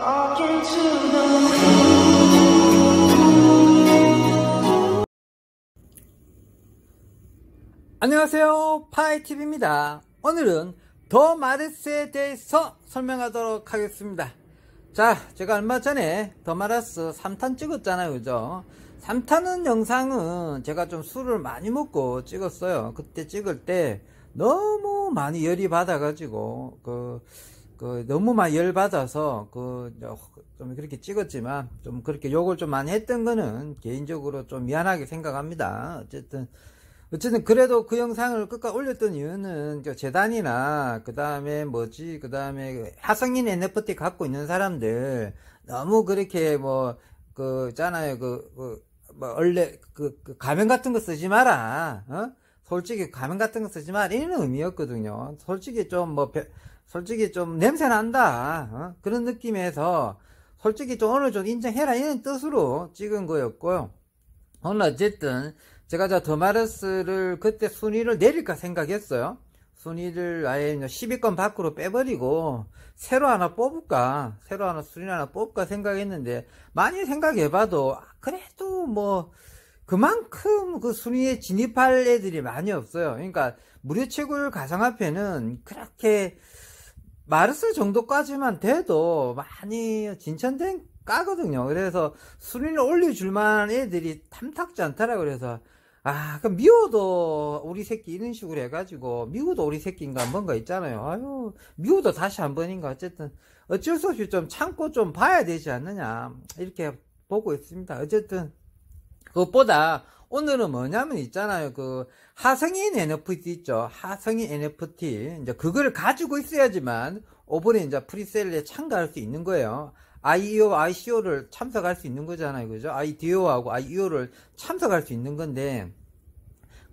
Talking to the 안녕하세요, 파이TV입니다. 오늘은 더 마르스에 대해서 설명하도록 하겠습니다. 자, 제가 얼마 전에 더 마르스 3탄 찍었잖아요, 그죠? 3탄은 영상은 제가 좀 술을 많이 먹고 찍었어요. 그때 찍을 때 너무 많이 열이 받아가지고 너무 많이 열 받아서 좀 그렇게 찍었지만 좀 그렇게 욕을 좀 많이 했던 거는 개인적으로 좀 미안하게 생각합니다. 어쨌든 그래도 그 영상을 끝까지 올렸던 이유는 재단이나 그 다음에 하성인 NFT 갖고 있는 사람들 너무 그렇게 원래 가면 같은 거 쓰지 마라. 솔직히 가면 같은 거 쓰지 마라 이런 의미였거든요. 솔직히 좀 냄새 난다. 그런 느낌에서 솔직히 좀 어느 정도 인정해라 이런 뜻으로 찍은 거였고요. 오늘 어쨌든 제가 더 마르스를 그때 순위를 내릴까 생각했어요. 순위를 아예 10위권 밖으로 빼버리고 새로 하나 뽑을까, 순위 하나 뽑을까 생각했는데 많이 생각해봐도 그래도 그만큼 그 순위에 진입할 애들이 많이 없어요. 그러니까 무료 채굴 가상화폐는 그렇게 마르스 정도까지만 돼도 많이 진천된 까거든요. 그래서 순위를 올려줄 만한 애들이 탐탁지 않더라고. 그래서 그럼 미호도 우리 새끼 이런 식으로 해가지고 미호도 우리 새끼인가 뭔가 있잖아요. 아유, 미호도 다시 한 번인가. 어쨌든 어쩔 수 없이 좀 참고 좀 봐야 되지 않느냐 이렇게 보고 있습니다. 어쨌든 그것보다 오늘은 뭐냐면 있잖아요. 하성인 NFT 있죠. 하성인 NFT 이제 그걸 가지고 있어야지만 오번에 이제 프리세일에 참가할 수 있는 거예요. IEO, ICO를 참석할 수 있는 거잖아요. 그죠? IDO하고 IEO를 참석할 수 있는 건데,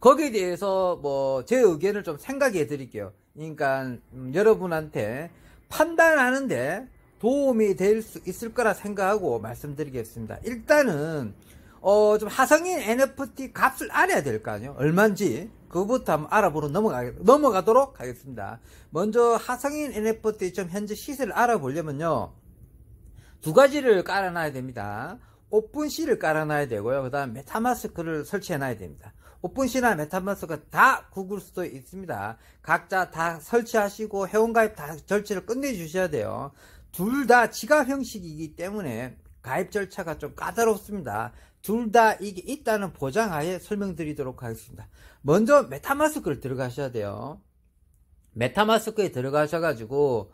거기에 대해서 제 의견을 좀 생각해 드릴게요. 그러니까, 여러분한테 판단하는데 도움이 될 수 있을 거라 생각하고 말씀드리겠습니다. 일단은, 좀 하성인 NFT 값을 알아야 될 거 아니에요? 얼마인지. 그거부터 한번 알아보러 넘어가도록 하겠습니다. 먼저 하성인 NFT 좀 현재 시세를 알아보려면요. 두 가지를 깔아놔야 됩니다. 오픈C를 깔아놔야 되고요. 그 다음 메타마스크를 설치해놔야 됩니다. 오픈C나 메타마스크가 다 구글 스토어에 있습니다. 각자 다 설치하시고 회원가입 다 절차를 끝내주셔야 돼요. 둘 다 지갑 형식이기 때문에 가입 절차가 좀 까다롭습니다. 둘 다 이게 있다는 보장하에 설명드리도록 하겠습니다. 먼저 메타마스크를 들어가셔야 돼요. 메타마스크에 들어가셔가지고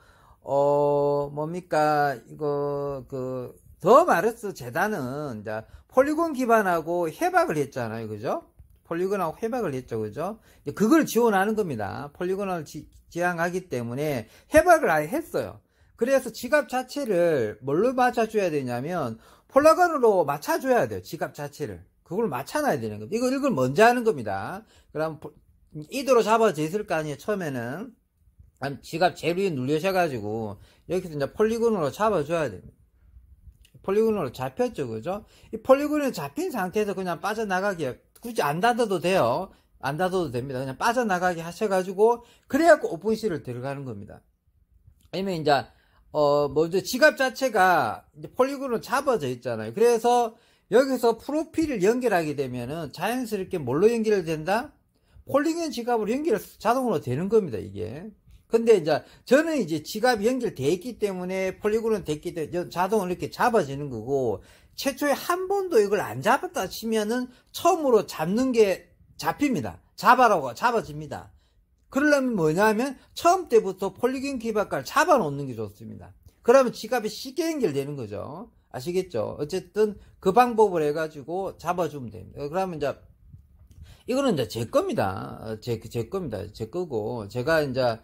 더 마르스 재단은 이제 폴리곤 기반하고 협약을 했잖아요. 그죠? 폴리곤하고 협약을 했죠. 그죠? 그걸 지원하는 겁니다. 폴리곤을 지향하기 때문에 협약을 아예 했어요. 그래서 지갑 자체를 뭘로 맞춰줘야 되냐면, 폴리곤으로 맞춰줘야 돼요. 지갑 자체를. 그걸 맞춰놔야 되는 겁니다. 이걸 먼저 하는 겁니다. 그럼 이대로 잡아져 있을 거 아니에요. 처음에는. 지갑 제일 위에 누르셔가지고 여기서 이제 폴리곤으로 잡아줘야 됩니다. 폴리곤으로 잡혔죠, 그죠? 이 폴리곤에 잡힌 상태에서 그냥 빠져나가게, 굳이 안 닫아도 돼요. 안 닫아도 됩니다. 그냥 빠져나가게 하셔가지고 그래갖고 오픈C를 들어가는 겁니다. 아니면 이제 먼저 지갑 자체가 이제 폴리곤으로 잡아져 있잖아요. 그래서 여기서 프로필을 연결하게 되면은 자연스럽게 뭘로 연결된다? 폴리곤 지갑으로 자동으로 되는 겁니다, 이게. 근데 이제 저는 이제 지갑이 연결되어 있기 때문에 폴리곤은 됐기 때문에 자동으로 이렇게 잡아지는 거고, 최초에 한 번도 이걸 안 잡았다 치면은 처음으로 잡는 게 잡힙니다. 잡아집니다. 그러려면 뭐냐면 처음 때부터 폴리곤 기반가를 잡아 놓는 게 좋습니다. 그러면 지갑이 쉽게 연결되는 거죠. 아시겠죠? 어쨌든 그 방법을 해가지고 잡아주면 됩니다. 그러면 이제 이거는 이제 제 겁니다. 제 겁니다. 제 거고, 제가 이제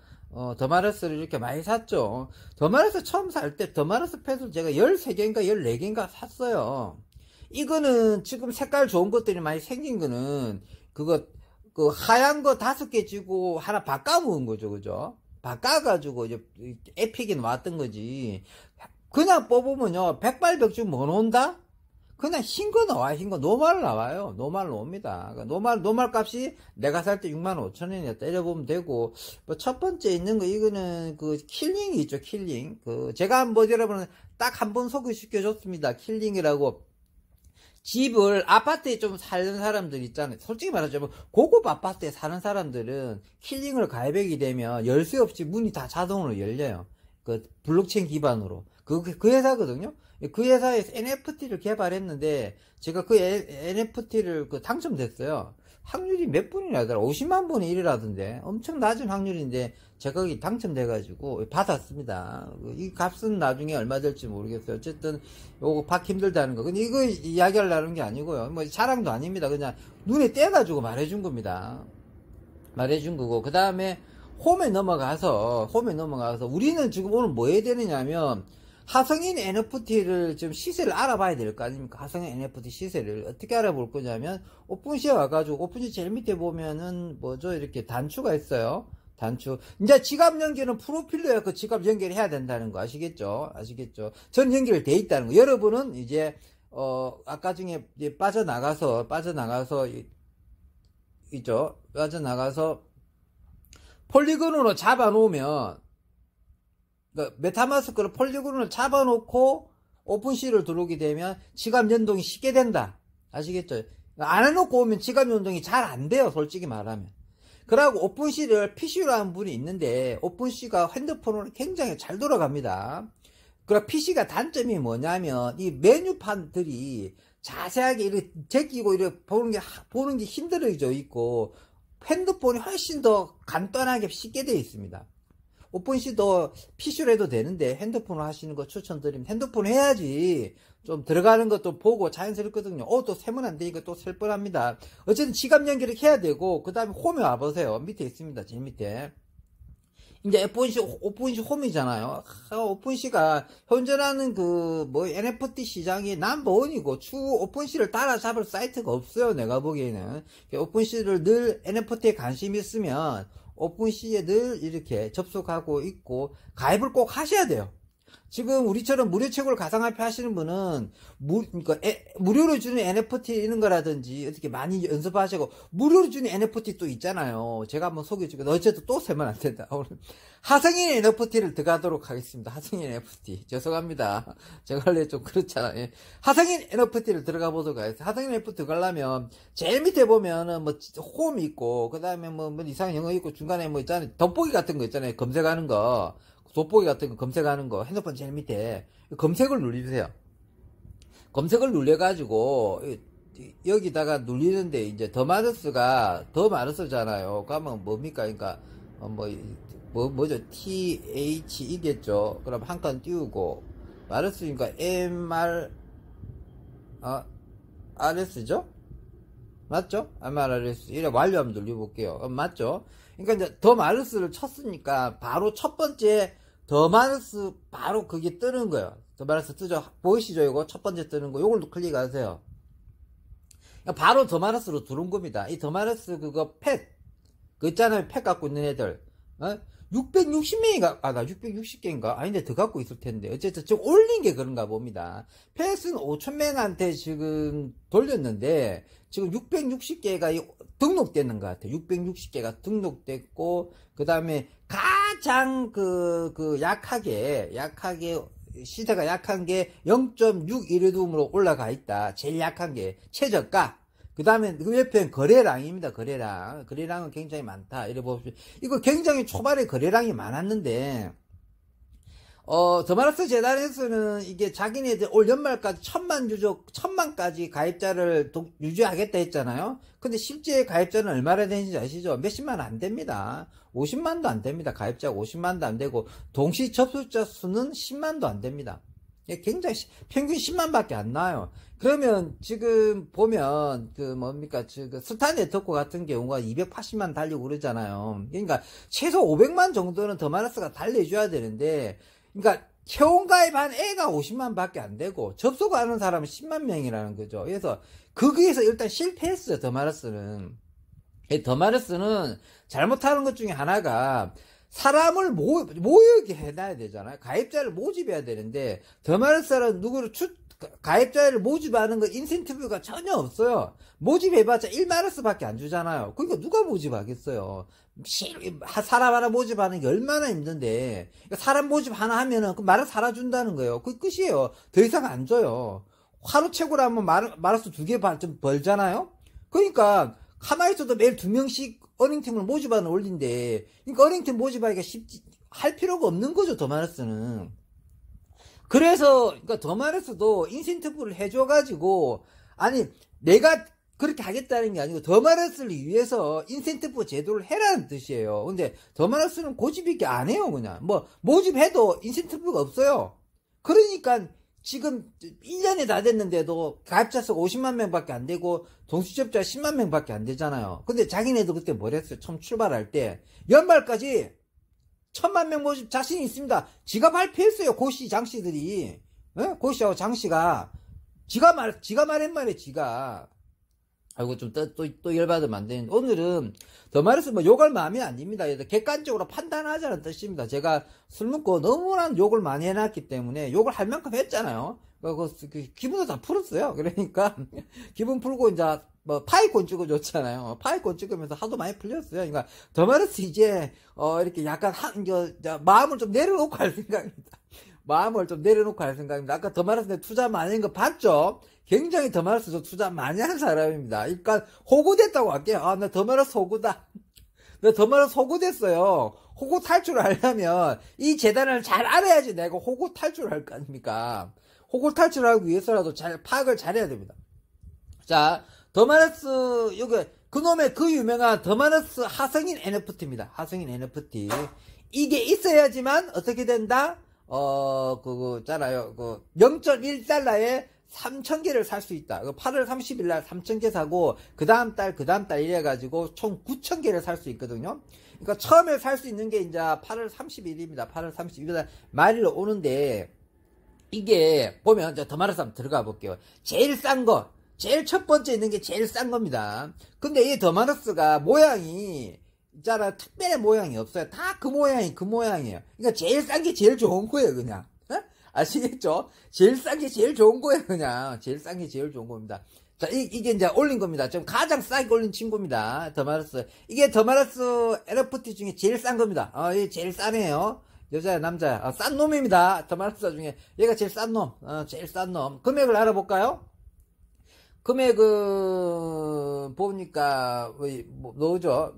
더 마르스를 이렇게 많이 샀죠. 더 마르스 처음 살 때 더 마르스 펫을 제가 13개인가 14개인가 샀어요. 이거는 지금 색깔 좋은 것들이 많이 생긴 거는 하얀 거 5개 지고 하나 바꿔 먹은 거죠. 그죠? 바꿔가지고 이제 에픽이 나왔던 거지. 그냥 뽑으면요, 백발백중 뭐 나온다? 그냥 흰 거 나와요. 흰 거. 노말 나와요. 노말 나옵니다. 노말 값이 내가 살 때 65,000원이나 때려보면 되고, 뭐 첫 번째 있는 거, 이거는 그 킬링이 있죠, 킬링. 제가 한번 여러분 딱 한 번 소개시켜줬습니다. 킬링이라고. 집을 아파트에 좀 사는 사람들 있잖아요. 솔직히 말하자면 고급 아파트에 사는 사람들은 킬링을 가입하게 되면 열쇠 없이 문이 다 자동으로 열려요. 블록체인 기반으로. 그 회사거든요. 그 회사에서 NFT를 개발했는데 제가 그 NFT를 당첨됐어요. 확률이 몇 분이나 하더라. 50만 분의 1이라던데 엄청 낮은 확률인데 제가 거기 당첨돼가지고 받았습니다. 이 값은 나중에 얼마 될지 모르겠어요. 어쨌든 요거 받기 힘들다는 거. 근데 이거 이야기하려는 게 아니고요. 뭐 자랑도 아닙니다. 그냥 눈에 떼가지고 말해준 겁니다. 말해준 거고. 그 다음에 홈에 넘어가서 우리는 지금 오늘 뭐 해야 되느냐면 하성인 NFT를 좀 시세를 알아봐야 될 거 아닙니까? 하성인 NFT 시세를 어떻게 알아볼 거냐면 오픈시에 와가지고 오픈시 제일 밑에 보면은 뭐죠? 이렇게 단추가 있어요. 단추. 이제 지갑 연결은 프로필로 해서 지갑 연결해야 된다는 거 아시겠죠? 전 연결돼 있다는 거. 여러분은 이제 아까 중에 이제 빠져나가서 폴리곤으로 잡아놓으면 메타마스크를 폴리곤으로 잡아놓고 오픈시를 들어오게 되면 지갑 연동이 쉽게 된다. 아시겠죠? 안 해놓고 오면 지갑 연동이 잘 안 돼요. 솔직히 말하면. 그러고 오픈시를 PC로 하는 분이 있는데 오픈시가 핸드폰으로 굉장히 잘 돌아갑니다. 그리고 PC가 단점이 뭐냐면 이 메뉴판들이 자세하게 이렇게 제끼고 이렇게 보는 게 힘들어져 있고 핸드폰이 훨씬 더 간단하게 쉽게 되어 있습니다. 오픈시도 PC로 해도 되는데 핸드폰으로 하시는 거 추천드립니다. 핸드폰 해야지 좀 들어가는 것도 보고 자연스럽거든요. 또 세면 안 되니까 또 셀 뻔합니다. 어쨌든 지갑 연결을 해야 되고 그 다음에 홈에 와보세요. 밑에 있습니다. 제일 밑에. 이제 오픈시 홈이잖아요. 오픈시가 현존하는 NFT 시장이 넘버원이고 오픈시를 따라잡을 사이트가 없어요. 내가 보기에는. 오픈시를 늘 NFT에 관심 있으면 오픈시에 늘 이렇게 접속하고 있고 가입을 꼭 하셔야 돼요. 지금 우리처럼 무료 채굴 가상화폐 하시는 분은 무료로 주는 NFT 이런 거라든지 어떻게 많이 연습하시고 무료로 주는 NFT 또 있잖아요. 제가 한번 소개해줄게요. 어쨌든 또 세면 안 된다. 오늘 하성인 NFT를 들어가도록 하겠습니다. 하성인 NFT 죄송합니다. 제가 원래 좀 그렇잖아요. 하성인 NFT를 들어가 보도록 하겠습니다. 하성인 NFT 들어가려면 제일 밑에 보면은 홈이 있고 그 다음에 뭐 이상한 영어 있고 중간에 있잖아요. 돋보기 같은 거 있잖아요. 검색하는 거. 돋보기 같은 거 검색하는 거 핸드폰 제일 밑에 검색을 눌러주세요. 검색을 눌러가지고 여기다가 눌리는데 이제 더마르스잖아요. 그러면 뭡니까? 그러니까 뭐죠? TH이겠죠. 그럼 한 칸 띄우고 마르스니까 RS죠? 맞죠? MRRS 이래 완료 한번 눌러볼게요. 맞죠? 그러니까 이제 더마르스를 쳤으니까 바로 첫 번째 더마르스 바로 그게 뜨는 거예요. 더마르스 뜨죠? 보이시죠? 이거 첫 번째 뜨는 거 요걸로 클릭하세요. 바로 더마르스로 들어온 겁니다. 이 더마르스 그거 그 있잖아요. 펫 갖고 있는 애들 660명인가? 나 660개인가? 아닌데 더 갖고 있을 텐데. 어쨌든 지금 올린 게 그런가 봅니다. 펫은 5,000명한테 지금 돌렸는데, 지금 660개가 등록되는 것 같아요. 660개가 등록됐고, 그 다음에 가장 약하게, 시세가 약한 게 0.6이르둠으로 올라가 있다. 제일 약한 게 최저가. 그 다음에 그 옆에는 거래량입니다. 거래량은 굉장히 많다. 이래 보십시오. 이거 굉장히 초반에 거래량이 많았는데 더마르스 재단에서는 이게 자기네들 올 연말까지 1,000만까지 가입자를 유지하겠다 했잖아요. 근데 실제 가입자는 얼마나 되는지 아시죠? 몇십만 안 됩니다. 50만도 안 됩니다. 가입자가 50만도 안 되고 동시 접속자 수는 10만도 안 됩니다. 굉장히 평균 10만밖에 안 나와요. 그러면 지금 보면 스타 네트워크 같은 경우가 280만 달리고 그러잖아요. 그러니까 최소 500만 정도는 더마르스가 달려줘야 되는데, 그러니까 회원가입한 애가 50만 밖에 안 되고 접속하는 사람은 10만 명이라는 거죠. 그래서 거기에서 일단 실패했어요. 더마르스는 잘못하는 것 중에 하나가 사람을 모이게 해놔야 되잖아요. 가입자를 모집해야 되는데 더마르스는 누구를 가입자를 모집하는 거 인센티브가 전혀 없어요. 모집해봤자 1마르스 밖에 안 주잖아요. 그러니까 누가 모집하겠어요. 사람 하나 모집하는 게 얼마나 힘든데, 사람 모집 하나 하면은 그 마르스 하나 준다는 거예요. 그 끝이에요. 더 이상 안 줘요. 하루 최고로 하면 마르스 2개 좀 벌잖아요? 그러니까, 가만히 있어도 매일 2명씩 어닝팀을 모집하는 원리인데, 그러니까 어닝팀 모집하기가 할 필요가 없는 거죠, 더 마르스는. 그래서, 그러니까 더 마르스도 인센티브를 해줘가지고, 아니, 내가 그렇게 하겠다는 게 아니고, 더 마르스를 위해서 인센티브 제도를 해라는 뜻이에요. 근데 더 마르스는 고집 있게 안 해요, 그냥. 뭐, 모집해도 인센티브가 없어요. 그러니까, 지금 1년이 다 됐는데도 가입자 수가 50만 명밖에 안 되고 동수접자 10만 명밖에 안 되잖아요. 근데 자기네도 그때 뭘 했어요? 처음 출발할 때 연말까지 1000만 명 모집 자신이 있습니다. 지가 발표했어요. 고씨 장씨들이. 예? 고씨하고 장씨가 지가 말한 말이에요. 지가. 아이고 좀 또 열받으면 안 되는데, 오늘은 더 말해서 뭐 욕할 마음이 아닙니다. 객관적으로 판단하자는 뜻입니다. 제가 술 먹고 너무나 욕을 많이 해놨기 때문에 욕을 할 만큼 했잖아요. 기분도 다 풀었어요. 그러니까 기분 풀고 이제 뭐 파이콘 찍어줬잖아요. 파이콘 찍으면서 하도 많이 풀렸어요. 그러니까 더 말해서 이제 이렇게 약간 마음을 좀 내려놓고 할 생각입니다. 마음을 좀 내려놓고 할 생각입니다. 아까 더 말해서 투자 많이 한 거 봤죠? 굉장히 더 말해서 투자 많이 한 사람입니다. 그러니까 호구됐다고 할게요. 아, 나 더 말해서 호구다. 나 더 말해서 호구됐어요. 호구 탈출을 하려면 이 재단을 잘 알아야지 내가 호구 탈출을 할 거 아닙니까? 호구 탈출하기 위해서라도 잘 파악을 잘해야 됩니다. 자, 더 말해서 여기 그놈의 그 유명한 더 말해서 하성인 NFT입니다. 하성인 NFT. 이게 있어야지만 어떻게 된다? 있잖아요. 0.1달러에 3,000개를 살 수 있다. 8월 30일 날 3,000개 사고, 그 다음 달 이래가지고 총 9,000개를 살 수 있거든요. 그러니까 처음에 살 수 있는 게 이제 8월 30일입니다. 8월 31일 날 말일로 오는데, 이게, 보면, 더 말해서 한번 들어가 볼게요. 제일 싼 거, 제일 첫 번째 있는 게 제일 싼 겁니다. 근데 이 더 마르스가 모양이, 있잖아, 특별한 모양이 없어요. 다 그 모양이에요. 그러니까 제일 싼 게 제일 좋은 거예요, 그냥. 아시겠죠? 제일 싼 게 제일 좋은 거예요, 그냥. 제일 싼 게 제일 좋은 겁니다. 자, 이게 이제 올린 겁니다. 지금 가장 싸게 올린 친구입니다. 더 마르스. 이게 더 마르스 NFT 중에 제일 싼 겁니다. 이게 제일 싸네요. 여자야, 남자야. 싼 놈입니다. 더 마르스 중에. 얘가 제일 싼 놈. 제일 싼 놈. 금액을 알아볼까요? 금액은, 보니까, 넣으죠.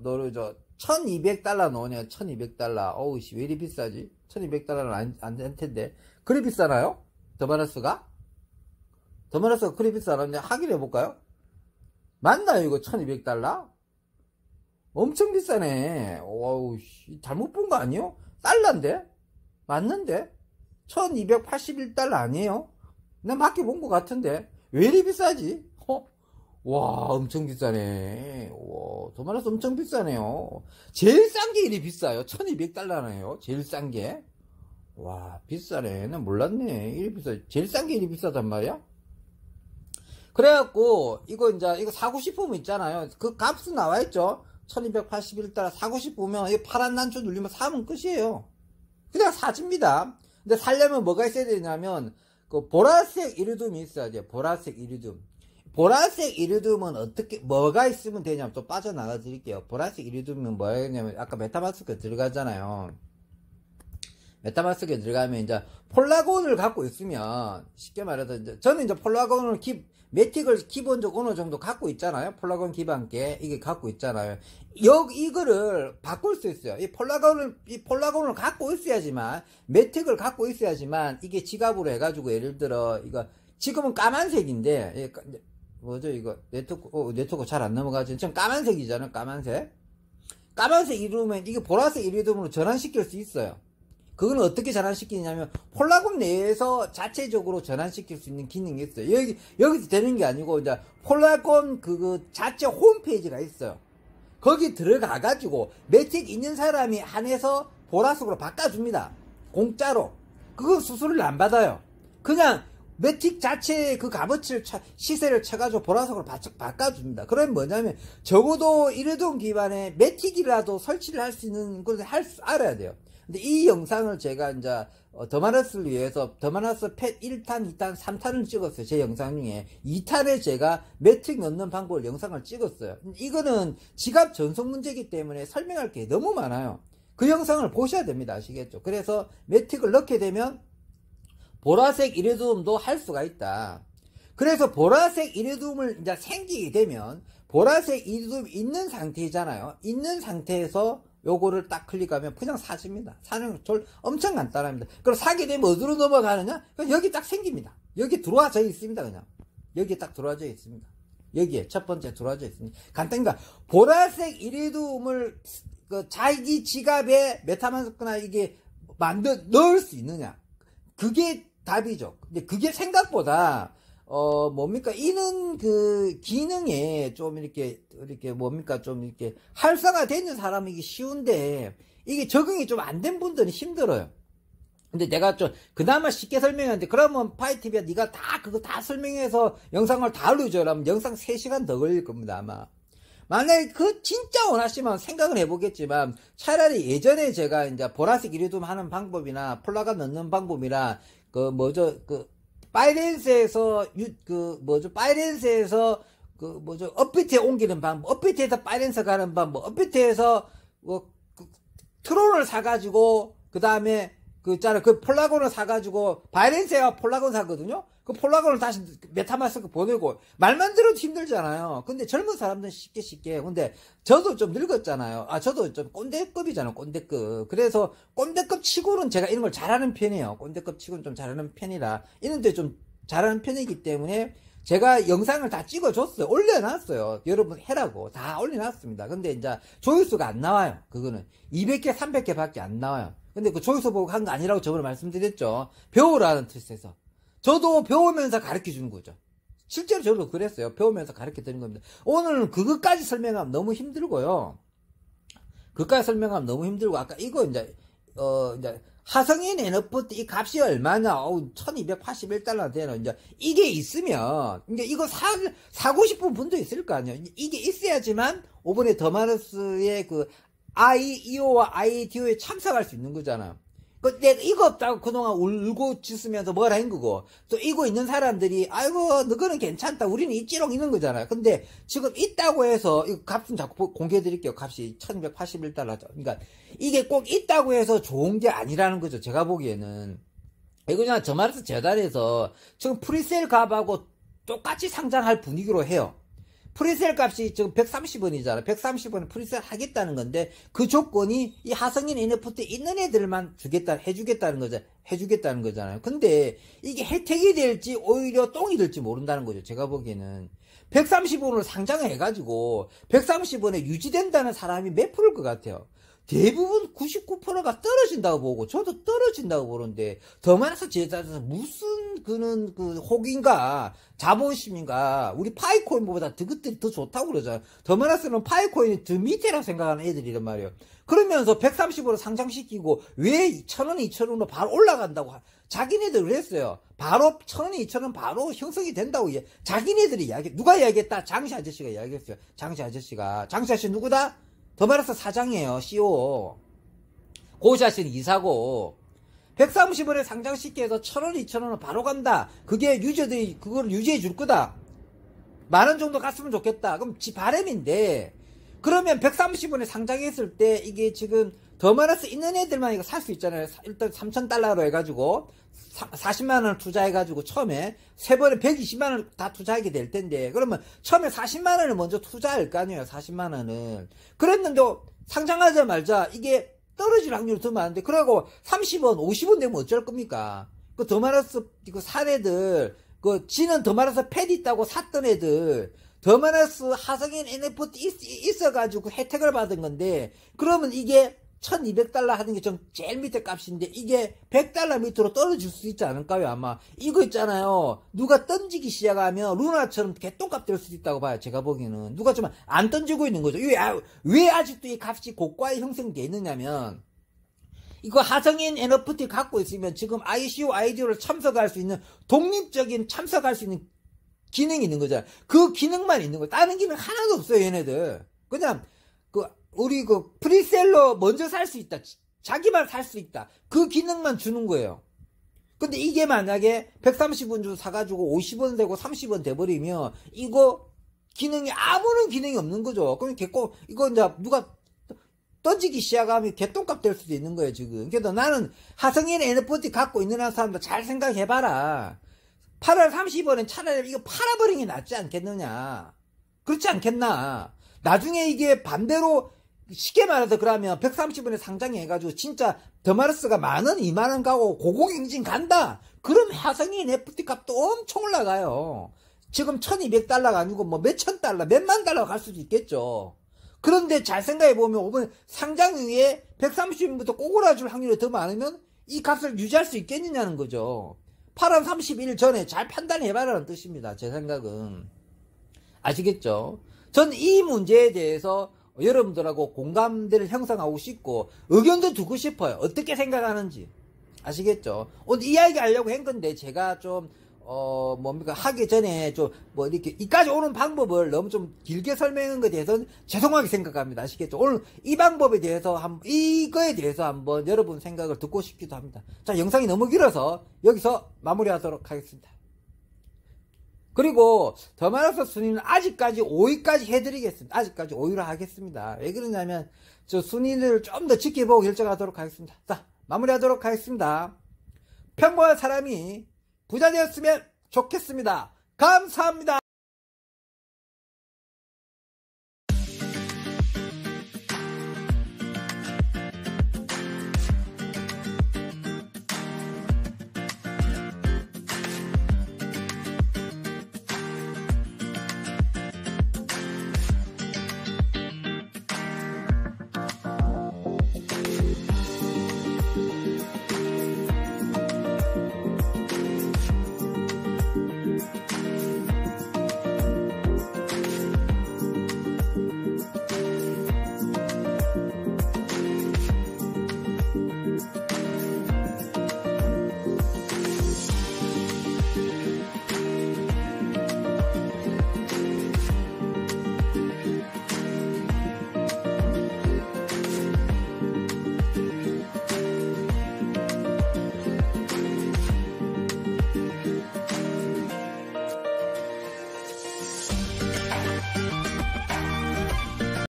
1200달러 넣으냐, 1200달러. 어우, 씨, 왜 이리 비싸지? 1200달러는 안 될 텐데. 그리 비싸나요? 더 마르스가? 더 마르스가 그리 비싸나? 이제 확인해 볼까요? 맞나요, 이거 1200달러? 엄청 비싸네. 어우, 씨, 잘못 본 거 아니에요? 달러인데? 맞는데? 1281달러 아니에요? 난 밖에 본 거 같은데. 왜 이리 비싸지? 와, 엄청 비싸네. 와, 더 마르스 엄청 비싸네요. 제일 싼 게 이리 비싸요. 1200달러네요. 제일 싼 게. 와, 비싸네. 난 몰랐네. 이리 비싸. 제일 싼 게 이리 비싸단 말이야? 그래갖고, 이거 사고 싶으면 있잖아요. 그 값은 나와있죠? 1281달러 사고 싶으면, 이 파란 난초 눌리면 사면 끝이에요. 그냥 사집니다. 근데 살려면 뭐가 있어야 되냐면, 그 보라색 이리듐이 있어야 돼요. 보라색 이리듐. 보라색 이리듐은 뭐가 있으면 되냐면 또 빠져나가 드릴게요. 보라색 이리듐은 뭐냐면, 아까 메타마스크 들어가잖아요. 메타마스크에 들어가면 이제 폴라곤을 갖고 있으면, 쉽게 말해서 이제, 저는 이제 폴라곤을 매틱을 기본적으로 어느 정도 갖고 있잖아요. 폴라곤 기반계, 이게 갖고 있잖아요. 이거를 바꿀 수 있어요. 이 폴라곤을 갖고 있어야지만, 매틱을 갖고 있어야지만, 이게 지갑으로 해가지고, 예를 들어, 이거, 지금은 까만색인데, 뭐죠, 이거, 네트워크 잘 안 넘어가죠. 지금 까만색이잖아요, 까만색. 까만색 이루면, 이게 보라색 이루음으로 전환시킬 수 있어요. 그건 어떻게 전환시키냐면, 폴라곤 내에서 자체적으로 전환시킬 수 있는 기능이 있어요. 여기서 되는 게 아니고, 이제, 폴라곤 자체 홈페이지가 있어요. 거기 들어가가지고, 매틱 있는 사람이 안에서 보라색으로 바꿔줍니다. 공짜로. 그건 수수료를 안 받아요. 그냥, 매틱 자체의 그 값어치를 시세를 쳐가지고 보라색으로 바꿔줍니다. 그러면 뭐냐면, 적어도 이르동 기반에 매틱이라도 설치를 할 수 있는 걸 알아야 돼요. 근데 이 영상을 제가 이제 더마러스를 위해서 더마러스 펫 1탄, 2탄, 3탄을 찍었어요. 제 영상 중에 2탄에 제가 매틱 넣는 방법을 영상을 찍었어요. 이거는 지갑 전송 문제이기 때문에 설명할 게 너무 많아요. 그 영상을 보셔야 됩니다. 아시겠죠? 그래서 매틱을 넣게 되면 보라색 이레디움도 할 수가 있다. 그래서 보라색 이레디움을 이제 생기게 되면 보라색 이레디움이 있는 상태잖아요. 있는 상태에서 요거를 딱 클릭하면 그냥 사집니다. 사는 절 엄청 간단합니다. 그럼 사게 되면 어디로 넘어가느냐? 그냥 여기 딱 생깁니다. 여기 들어와져 있습니다. 그냥 여기 딱 들어와져 있습니다. 여기에 첫 번째 들어와져 있습니다. 간단히가 보라색 이레디움을 그 자기 지갑에 메타마스크나 이게 넣을 수 있느냐? 그게 답이죠. 근데 그게 생각보다 뭡니까? 이는 그 기능에 좀 이렇게 뭡니까? 좀 이렇게 활성화되는 사람이기 쉬운데, 이게 적응이 좀 안 된 분들은 힘들어요. 근데 내가 좀, 그나마 쉽게 설명했는데, 그러면 파이TV야, 네가 그거 다 설명해서 영상을 다 올려줘라면 영상 3시간 더 걸릴 겁니다, 아마. 만약에 진짜 원하시면 생각은 해보겠지만, 차라리 예전에 제가 이제 보라색 이레디움 하는 방법이나, 폴라가 넣는 방법이나, 바이낸스에서 업비트에 옮기는 방법, 업비트에서 바이낸스 가는 방법, 업비트에서 트론을 사가지고, 그 다음에 그 폴라곤을 사가지고, 바이낸스가 폴라곤 사거든요? 그 폴라곤을 다시 메타마스크 보내고, 말만 들어도 힘들잖아요. 근데 젊은 사람들은 쉽게. 근데 저도 좀 늙었잖아요. 저도 좀 꼰대급이잖아요, 꼰대급. 그래서 꼰대급 치고는 제가 이런 걸 잘하는 편이에요. 꼰대급 치고는 좀 잘하는 편이라. 이런데 좀 잘하는 편이기 때문에 제가 영상을 다 찍어줬어요. 올려놨어요. 여러분 해라고. 다 올려놨습니다. 근데 이제 조회수가 안 나와요. 그거는. 200개, 300개 밖에 안 나와요. 근데 그 조회수 보고 한 거 아니라고 저번에 말씀드렸죠. 배우라는 뜻에서. 저도 배우면서 가르쳐 주는 거죠. 실제로 저도 그랬어요. 배우면서 가르쳐 드리는 겁니다. 오늘은 그것까지 설명하면 너무 힘들고요. 그것까지 설명하면 너무 힘들고, 아까 이거 이제 하성인 NFT 이 값이 얼마냐? 1281달러 되는, 이제 이게 있으면, 이제 이거 사고 싶은 분도 있을 거 아니에요. 이게 있어야지만, 이번에 더마러스의 그 IEO와 IDO에 참석할 수 있는 거잖아요. 내가 이거 없다고 그동안 울고 짖으면서 뭐라 한 거고, 또 이거 있는 사람들이, 아이고, 너거는 괜찮다. 우리는 있지롱 이런 거잖아요. 근데 지금 있다고 해서, 이거 값은 자꾸 공개해 드릴게요. 값이 1281달러죠. 그러니까 이게 꼭 있다고 해서 좋은 게 아니라는 거죠. 제가 보기에는. 이거 그냥 더마러스 재단에서 지금 프리세일 값하고 똑같이 상장할 분위기로 해요. 프리세일 값이 지금 130원이잖아. 130원에 프리세일 하겠다는 건데, 그 조건이 이 하성인 NFT 있는 애들만 해주겠다는 거잖아요. 근데 이게 혜택이 될지 오히려 똥이 될지 모른다는 거죠. 제가 보기에는. 130원으로 상장을 해가지고, 130원에 유지된다는 사람이 몇 프로일 것 같아요? 대부분 99%가 떨어진다고 보고, 저도 떨어진다고 보는데, 더마러스 제자에서 무슨 혹인가, 자본심인가, 우리 파이코인보다 그것들이 더 좋다고 그러잖아요. 더마러스는 파이코인이 더 밑에라고 생각하는 애들이란 말이에요. 그러면서 130으로 상장시키고, 왜 1,000원, 2,000원으로 바로 올라간다고, 자기네들 그랬어요. 바로 1,000원, 2,000원 바로 형성이 된다고, 자기네들이 누가 이야기했다? 장시 아저씨가 이야기했어요. 장시 아저씨 누구다? 더마러스 사장이에요. CEO. 고시아씨는 이사고. 130원에 상장시켜서 1,000원, 2,000원은 바로 간다. 그게 유저들이 그걸 유지해 줄 거다. 10,000원 정도 갔으면 좋겠다. 그럼 지 바람인데, 그러면 130원에 상장했을 때 이게 지금 더마러스 있는 애들만 이거 살 수 있잖아요. 일단 3,000달러로 해가지고 40만원을 투자해가지고 처음에 세 번에 120만원을 다 투자하게 될 텐데, 그러면 처음에 40만원을 먼저 투자할 거 아니에요. 40만원을. 그랬는데 상장하자마자 이게 떨어질 확률이 더 많은데, 그러고 30원, 50원 되면 어쩔 겁니까? 그 더마러스 그 산 애들, 지는 더마러스 팻 있다고 샀던 애들, 더마러스 하성인 NFT 있어가지고 혜택을 받은 건데, 그러면 이게 1200달러 하는 게 좀 제일 밑에 값인데, 이게 100달러 밑으로 떨어질 수 있지 않을까요? 아마 이거 있잖아요. 누가 던지기 시작하면 루나처럼 개똥값 될 수도 있다고 봐요. 제가 보기에는 누가 좀 안 던지고 있는 거죠. 왜 아직도 이 값이 고가에 형성되어 있느냐면, 이거 하성인 NFT 갖고 있으면 지금 ICO, IDO를 참석할 수 있는 독립적인 참석할 수 있는 기능이 있는 거잖아요. 그 기능만 있는 거예요. 다른 기능 하나도 없어요, 얘네들. 그냥 우리 프리셀러 먼저 살 수 있다. 자기만 살 수 있다. 그 기능만 주는 거예요. 근데 이게 만약에 130원 주고 사가지고 50원 되고 30원 돼버리면 이거 기능이 아무런 기능이 없는 거죠. 그럼 개꼬 이거 이제 누가 던지기 시작하면 개똥값 될 수도 있는 거예요 지금. 그래서 나는 화성인 NFT 갖고 있는 사람들 잘 생각해봐라. 8월 30원엔 차라리 이거 팔아버리는 게 낫지 않겠느냐. 그렇지 않겠나. 나중에 이게 반대로 쉽게 말해서 그러면 130원에 상장해가지고 진짜 더마르스가 만원 2만원 가고 고공행진 간다. 그럼 화성인 NFT 값도 엄청 올라가요. 지금 1200달러가 아니고 뭐 몇천 달러 몇만 달러 갈 수도 있겠죠. 그런데 잘 생각해보면 이번 상장 후에 130원부터 꼬꾸라질 확률이 더 많으면 이 값을 유지할 수 있겠느냐는 거죠. 8월 30일 전에 잘 판단해봐라는 뜻입니다. 제 생각은. 아시겠죠? 전 이 문제에 대해서 여러분들하고 공감대를 형성하고 싶고 의견도 두고 싶어요. 어떻게 생각하는지. 아시겠죠? 오늘 이야기 하려고 한 건데 제가 좀 뭡니까 하기 전에 좀 뭐 이렇게 이까지 오는 방법을 너무 좀 길게 설명한 것에 대해서는 죄송하게 생각합니다. 아시겠죠? 오늘 이 방법에 대해서 이거에 대해서 한번 여러분 생각을 듣고 싶기도 합니다. 자, 영상이 너무 길어서 여기서 마무리하도록 하겠습니다. 그리고 더마르스 순위는 아직까지 5위까지 해드리겠습니다. 아직까지 5위로 하겠습니다. 왜 그러냐면 저 순위를 좀 더 지켜보고 결정하도록 하겠습니다. 자, 마무리하도록 하겠습니다. 평범한 사람이 부자 되었으면 좋겠습니다. 감사합니다.